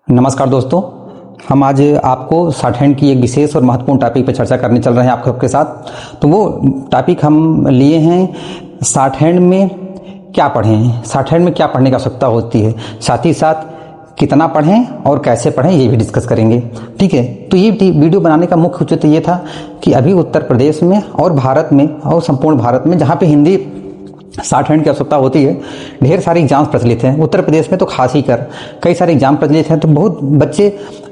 नमस्कार दोस्तों, हम आज आपको शॉर्ट हैंड की एक विशेष और महत्वपूर्ण टॉपिक पर चर्चा करने चल रहे हैं आपके साथ। तो वो टॉपिक हम लिए हैं शॉर्ट हैंड में क्या पढ़ें, शॉर्ट हैंड में क्या पढ़ने की आवश्यकता होती है, साथ ही साथ कितना पढ़ें और कैसे पढ़ें ये भी डिस्कस करेंगे। ठीक है, तो ये वीडियो बनाने का मुख्य उद्देश्य ये था कि अभी उत्तर प्रदेश में और भारत में और संपूर्ण भारत में जहाँ पे हिंदी शॉर्ट हैंड की आवश्यकता होती है, ढेर सारे एग्जाम प्रचलित हैं। उत्तर प्रदेश में तो खास ही कर कई सारे एग्जाम प्रचलित हैं, तो बहुत बच्चे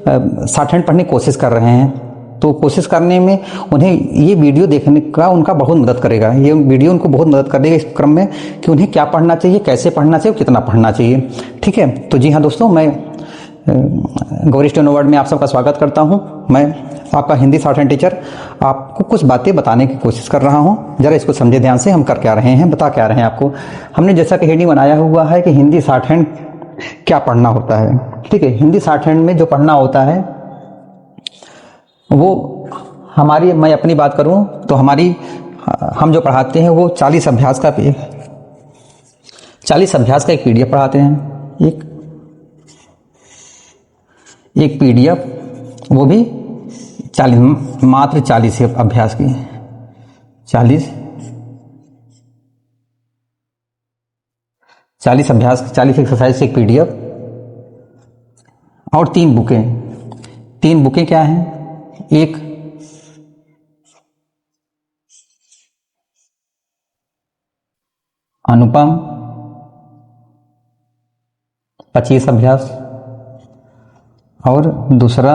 शॉर्ट हैंड पढ़ने की कोशिश कर रहे हैं। तो कोशिश करने में उन्हें ये वीडियो देखने का उनका बहुत मदद करेगा। ये वीडियो उनको बहुत मदद करेगा इस क्रम में कि उन्हें क्या पढ़ना चाहिए, कैसे पढ़ना चाहिए और कितना पढ़ना चाहिए। ठीक है, तो जी हाँ दोस्तों, मैं गौरी स्टेनो वर्ड में आप सबका स्वागत करता हूँ। मैं आपका हिंदी शॉर्ट हैंड टीचर आपको कुछ बातें बताने की कोशिश कर रहा हूँ। जरा इसको समझे ध्यान से, हम कर क्या रहे हैं, बता क्या रहे हैं आपको। हमने जैसा कि हेडिंग बनाया हुआ है कि हिंदी शॉर्ट हैंड क्या पढ़ना होता है। ठीक है, हिंदी शॉर्ट हैंड में जो पढ़ना होता है वो हमारी, मैं अपनी बात करूँ तो हम जो पढ़ाते हैं वो 40 अभ्यास का एक PDF पढ़ाते हैं। एक PDF, वो भी 40, मात्र 40 अभ्यास की 40 अभ्यास, 40 एक्सरसाइज एक PDF और 3 बुकें क्या हैं? एक अनुपम 25 अभ्यास और दूसरा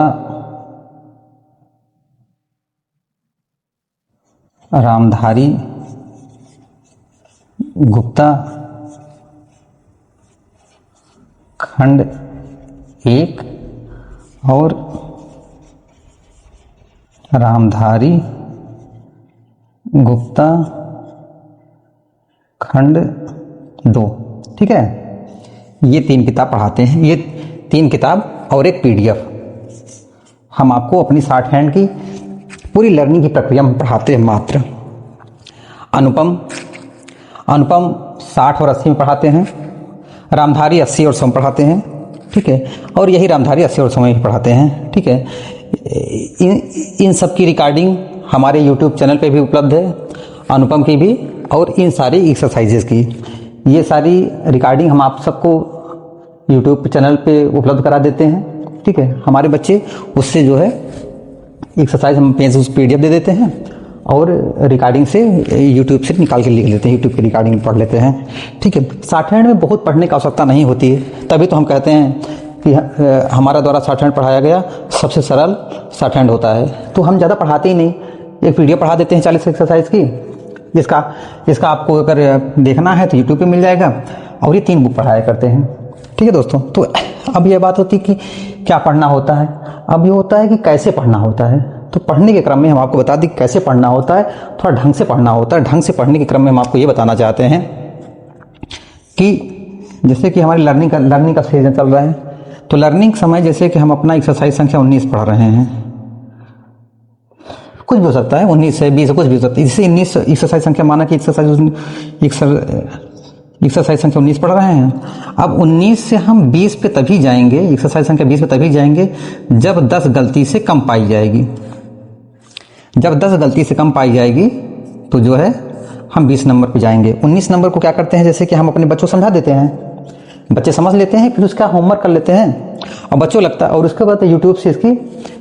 रामधारी गुप्ता खंड 1 और रामधारी गुप्ता खंड 2। ठीक है, ये 3 किताब पढ़ाते हैं। ये 3 किताब और एक PDF हम आपको अपनी शॉर्ट हैंड की पूरी लर्निंग की प्रक्रिया में पढ़ाते हैं। मात्र अनुपम 60 और 80 में पढ़ाते हैं, रामधारी 80 और 100 में पढ़ाते हैं। ठीक है, और यही रामधारी 80 और 100 में पढ़ाते हैं। ठीक है, इन सब की रिकॉर्डिंग हमारे YouTube चैनल पे भी उपलब्ध है, अनुपम की भी और इन सारी एक्सरसाइजेज की। ये सारी रिकॉर्डिंग हम आप सबको YouTube चैनल पे उपलब्ध करा देते हैं। ठीक है, हमारे बच्चे उससे जो है एक्सरसाइज हम PDF दे देते हैं और रिकॉर्डिंग से YouTube से निकाल के लिख लेते हैं, YouTube की रिकॉर्डिंग पढ़ लेते हैं। ठीक है, शॉर्ट हैंड में बहुत पढ़ने की आवश्यकता नहीं होती है, तभी तो हम कहते हैं कि हमारा द्वारा शॉर्ट हैंड पढ़ाया गया सबसे सरल शॉर्ट हैंड होता है। तो हम ज़्यादा पढ़ाते ही नहीं, एक PDF पढ़ा देते हैं 40 एक्सरसाइज की, जिसका आपको अगर देखना है तो YouTube पे मिल जाएगा, और ये 3 बुक पढ़ाया करते हैं। ठीक है दोस्तों, तो अब ये बात होती है कि क्या पढ़ना होता है, अब ये होता है कि कैसे पढ़ना होता है। तो पढ़ने के क्रम में हम आपको बता दें कैसे पढ़ना होता है, थोड़ा ढंग से पढ़ना होता है। ढंग से पढ़ने के क्रम में हम आपको ये बताना चाहते हैं कि जैसे कि हमारी लर्निंग का सीजन चल रहा है, तो लर्निंग समय जैसे कि हम अपना एक्सरसाइज संख्या 19 पढ़ रहे हैं, कुछ भी हो सकता है, 19 से 20 कुछ भी हो सकता है। जैसे 19 एक्सरसाइज संख्या माना कि एक्सरसाइज संख्या 19 पढ़ रहे हैं। अब 19 से हम 20 पे तभी जाएंगे, एक्सरसाइज संख्या 20 पे तभी जाएंगे जब 10 गलती से कम पाई जाएगी। जब 10 गलती से कम पाई जाएगी तो जो है हम 20 नंबर पे जाएंगे। 19 नंबर को क्या करते हैं, जैसे कि हम अपने बच्चों को समझा देते हैं, बच्चे समझ लेते हैं, फिर उसका होमवर्क कर लेते हैं और बच्चों लगता है, और उसके बाद YouTube से इसकी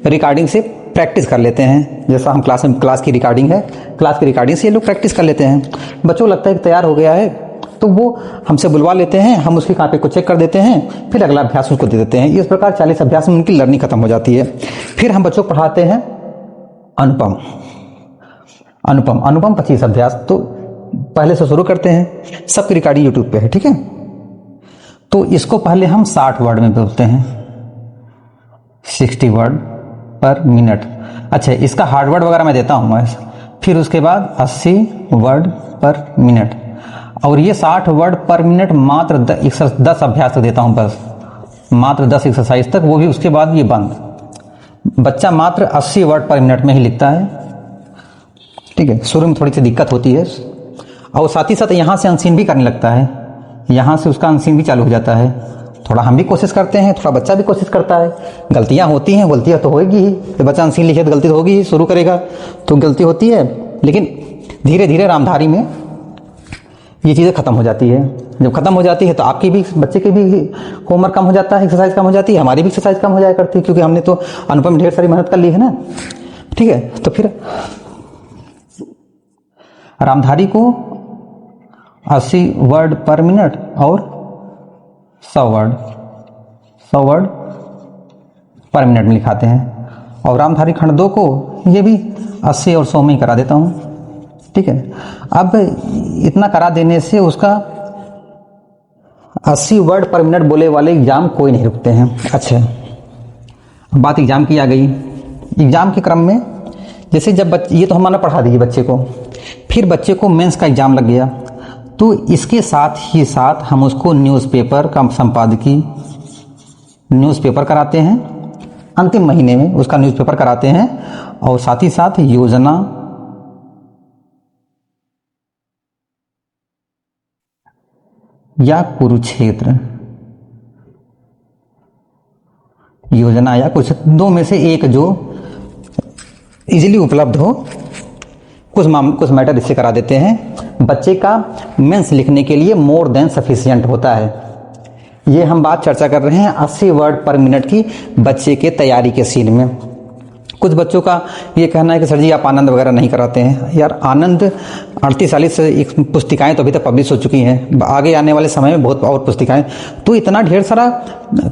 रिकॉर्डिंग से प्रैक्टिस कर लेते हैं। जैसा हम क्लास की रिकॉर्डिंग है, क्लास की रिकॉर्डिंग से ये लोग प्रैक्टिस कर लेते हैं। बच्चों को लगता है कि तैयार हो गया है, तो वो हमसे बुलवा लेते हैं, हम उसकी कॉपी को चेक कर देते हैं, फिर अगला अभ्यास उसको दे देते हैं। इस प्रकार 40 अभ्यास में उनकी लर्निंग खत्म हो जाती है। फिर हम बच्चों को पढ़ाते हैं अनुपम 25 अभ्यास। तो पहले से शुरू करते हैं, सबकी रिकॉर्डिंग YouTube पे है। ठीक है, तो इसको पहले हम 60 वर्ड में बोलते हैं, 60 वर्ड पर मिनट। अच्छा, इसका हार्ड वर्ड वगैरह मैं देता हूँ मैं। फिर उसके बाद 80 वर्ड पर मिनट, और ये 60 वर्ड पर मिनट मात्र 10 अभ्यास तक देता हूँ, बस मात्र 10 एक्सरसाइज तक, वो भी उसके बाद ये बंद। बच्चा मात्र 80 वर्ड पर मिनट में ही लिखता है। ठीक है, शुरू में थोड़ी सी दिक्कत होती है, और साथ ही साथ यहाँ से अनसीन भी करने लगता है, यहाँ से उसका अनसीन भी चालू हो जाता है। थोड़ा हम भी कोशिश करते हैं, थोड़ा बच्चा भी कोशिश करता है। गलतियां होती हैं, गलतियां तो होगी ही, बच्चा अनसीन लिखे तो गलती तो होगी ही, शुरू करेगा तो गलती होती है, लेकिन धीरे धीरे रामधारी में ये चीज़ें खत्म हो जाती है। जब खत्म हो जाती है तो आपकी भी, बच्चे की भी होमवर्क कम हो जाता है, एक्सरसाइज कम हो जाती है, हमारी भी एक्सरसाइज कम हो जाया करती है, क्योंकि हमने तो अनुपम ढेर सारी मेहनत कर ली है ना। ठीक है, तो फिर रामधारी को 80 वर्ड पर मिनट और 100 वर्ड पर मिनट में लिखाते हैं। और रामधारी खंड 2 को ये भी 80 और 100 में ही करा देता हूँ। ठीक है, अब इतना करा देने से उसका 80 वर्ड पर मिनट बोले वाले एग्जाम कोई नहीं रुकते हैं। अच्छा, बात एग्जाम की आ गई। एग्जाम के क्रम में जैसे जब ये तो हमारा पढ़ा दिए बच्चे को, फिर बच्चे को मेंस का एग्जाम लग गया, तो इसके साथ ही साथ हम उसको न्यूज़पेपर का संपादकीय न्यूज़पेपर कराते हैं, अंतिम महीने में उसका न्यूज़पेपर कराते हैं, और साथ ही साथ योजना या कुरुक्षेत्र, योजना या कुरुक्षेत्र, दो में से एक जो इजीली उपलब्ध हो, कुछ मैटर इससे करा देते हैं। बच्चे का मेंस लिखने के लिए मोर देन सफिशिएंट होता है। ये हम बात चर्चा कर रहे हैं 80 वर्ड पर मिनट की बच्चे के तैयारी के सीन में। कुछ बच्चों का ये कहना है कि सर जी आप आनंद वगैरह नहीं कराते हैं। यार आनंद 38-40 पुस्तिकाएं तो अभी तक पब्लिश हो चुकी हैं, आगे आने वाले समय में बहुत और पुस्तिकाएं, तो इतना ढेर सारा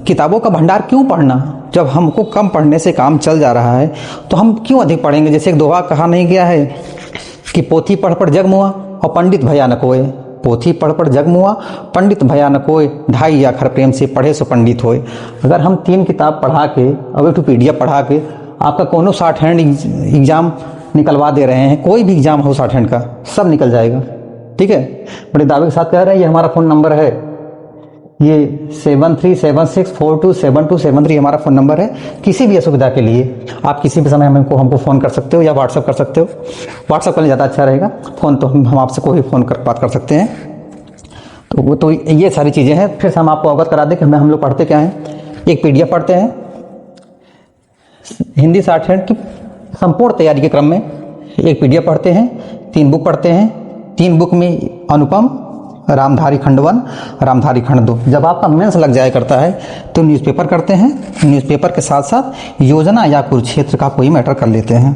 किताबों का भंडार क्यों पढ़ना? जब हमको कम पढ़ने से काम चल जा रहा है तो हम क्यों अधिक पढ़ेंगे? जैसे एक दोहा कहा नहीं गया है कि पोथी पढ़ पढ़ जग मुआ और पंडित भया न कोय। पोथी पढ़ पढ़ जग मुआ, पंडित भया न कोय, 2.5 अक्षर प्रेम से पढ़े सो पंडित होए। अगर हम 3 किताब पढ़ा के और एक PDF पढ़ा के आपका कोनो शॉर्ट हैंड एग्जाम निकलवा दे रहे हैं, कोई भी एग्जाम हो शॉर्ट हैंड का, सब निकल जाएगा। ठीक है, बड़े दावे के साथ कह रहे हैं। ये हमारा फ़ोन नंबर है, ये 7376427273 हमारा फ़ोन नंबर है। किसी भी असुविधा के लिए आप किसी भी समय हमको फ़ोन कर सकते हो या व्हाट्सअप कर सकते हो। व्हाट्सअप करने ज़्यादा अच्छा रहेगा, फ़ोन तो हम आपसे कोई फ़ोन कर बात कर सकते हैं। तो वो तो ये सारी चीज़ें हैं। फिर से हम आपको अवगत करा दें कि हम लोग पढ़ते क्या हैं। एक PDF पढ़ते हैं, हिंदी शॉर्ट हैंड की संपूर्ण तैयारी के क्रम में एक PDF पढ़ते हैं, 3 बुक पढ़ते हैं। 3 बुक में अनुपम, रामधारी खंड 1, रामधारी खंड 2। जब आपका मेंस लग जाया करता है तो न्यूज़पेपर करते हैं, न्यूज़पेपर के साथ साथ योजना या कुरुक्षेत्र का कोई मैटर कर लेते हैं।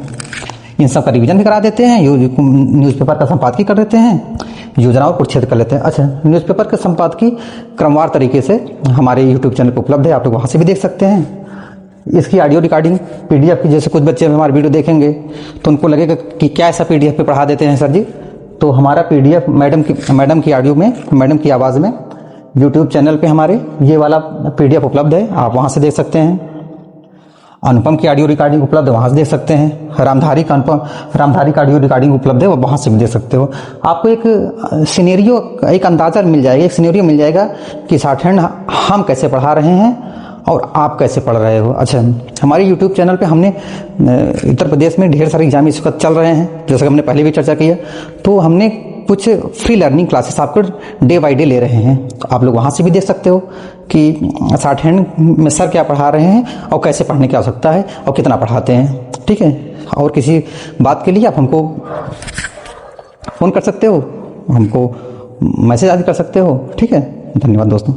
इन सब का रिवीजन भी करा देते हैं, न्यूज़पेपर का संपादकीय कर देते हैं, योजना और कुरुक्षेत्र कर लेते हैं। अच्छा, न्यूज़पेपर के संपादकीय क्रमवार तरीके से हमारे यूट्यूब चैनल पर उपलब्ध है, आप लोग वहाँ से भी देख सकते हैं। इसकी ऑडियो रिकॉर्डिंग PDF की, जैसे कुछ बच्चे हमारे वीडियो देखेंगे तो उनको लगेगा कि क्या ऐसा PDF पे पढ़ा देते हैं सर जी, तो हमारा PDF मैडम की ऑडियो में, मैडम की आवाज़ में YouTube चैनल पे हमारे ये वाला PDF उपलब्ध है, आप वहाँ से देख सकते हैं। अनुपम की ऑडियो रिकॉर्डिंग उपलब्ध है, वहाँ से देख सकते हैं। रामधारी का ऑडियो रिकॉर्डिंग उपलब्ध है, वो वहाँ से भी देख सकते हो। आपको एक सिनेरियो, एक अंदाज़ा मिल जाएगा, एक सिनेरियो मिल जाएगा कि शॉर्ट हैंड हम कैसे पढ़ा रहे हैं और आप कैसे पढ़ रहे हो। अच्छा, हमारे YouTube चैनल पे हमने उत्तर प्रदेश में ढेर सारे एग्जाम इस वक्त चल रहे हैं, जैसे कि हमने पहले भी चर्चा किया, तो हमने कुछ फ्री लर्निंग क्लासेस आपको डे बाय डे ले रहे हैं। तो आप लोग वहाँ से भी देख सकते हो कि शॉर्ट हैंड में सर क्या पढ़ा रहे हैं और कैसे पढ़ने की आवश्यकता है और कितना पढ़ाते हैं। ठीक है, और किसी बात के लिए आप हमको फ़ोन कर सकते हो, हमको मैसेज आदि कर सकते हो। ठीक है, धन्यवाद दोस्तों।